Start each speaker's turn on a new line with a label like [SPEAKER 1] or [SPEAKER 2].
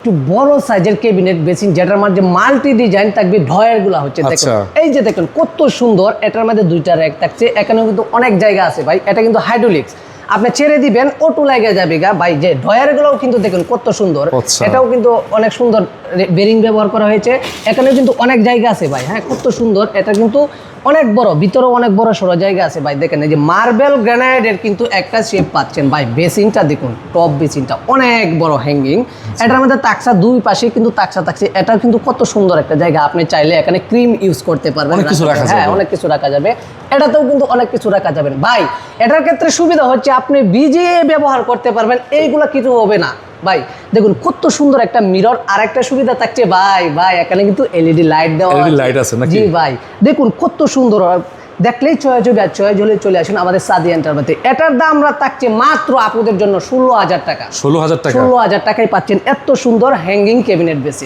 [SPEAKER 1] একটু বড় সাইজের ক্যাবিনেট বেসিন যেটার মধ্যে মাল্টি ডিজাইন থাকবে, ড্রয়ার গুলা হচ্ছে দেখুন, এই যে দেখুন কত সুন্দর। এটার মধ্যে দুইটা র‍্যাক থাকছে, এখানেও কিন্তু অনেক জায়গা আছে ভাই। এটা কিন্তু হাইড্রোলিক্স, আপনি ছেড়ে দিবেন অটো লাগে যাবে গা ভাই। যে ড্রয়ার গুলোও কিন্তু দেখুন কত সুন্দর, এটাও কিন্তু অনেক সুন্দর বেরিং ব্যবহার করা হয়েছে। এখানেও কিন্তু অনেক জায়গা আছে ভাই, হ্যাঁ কত সুন্দর। এটা কিন্তু অনেক বড়, ভিতরেও অনেক বড় সড়ো জায়গা আছে ভাই। দেখেন এই যে মার্বেল গ্রানাইটের কিন্তু একটা শেপ পাচ্ছেন ভাই। বেসিনটা দেখুন, টপ বেসিনটা অনেক বড় হ্যাঙ্গিং। এটার মধ্যে তাকসা দুই পাশে কিন্তু তাকসা থাকছে। এটা কিন্তু কত সুন্দর একটা জায়গা, আপনি চাইলে এখানে ক্রিম ইউজ করতে পারবেন, হ্যাঁ অনেক কিছু রাখা যাবে। এটাতেও কিন্তু অনেক কিছু রাখা যাবে ভাই। এটার ক্ষেত্রে সুবিধা হচ্ছে আপনি ভিজিয়ে ব্যবহার করতে পারবেন, এইগুলা কিছু হবে না ভাই। দেখুন কত সুন্দর একটা মিরর। আর একটা সুবিধা থাকছে ভাই, এখানে কিন্তু এলইডি লাইট দেওয়া আছে। জি ভাই, দেখুন কত সুন্দর। দেখলেই চয়েস হবে, আর চয়েস হলে চলে আসুন আমাদের সাদি এন্টারপ্রাইজে। এটার দাম রাখছে মাত্র আপনাদের জন্য 16,000 টাকা।
[SPEAKER 2] 16,000 টাকা,
[SPEAKER 1] 16,000 টাকায় পাচ্ছেন এত সুন্দর হ্যাঙ্গিং ক্যাবিনেট বেসিন।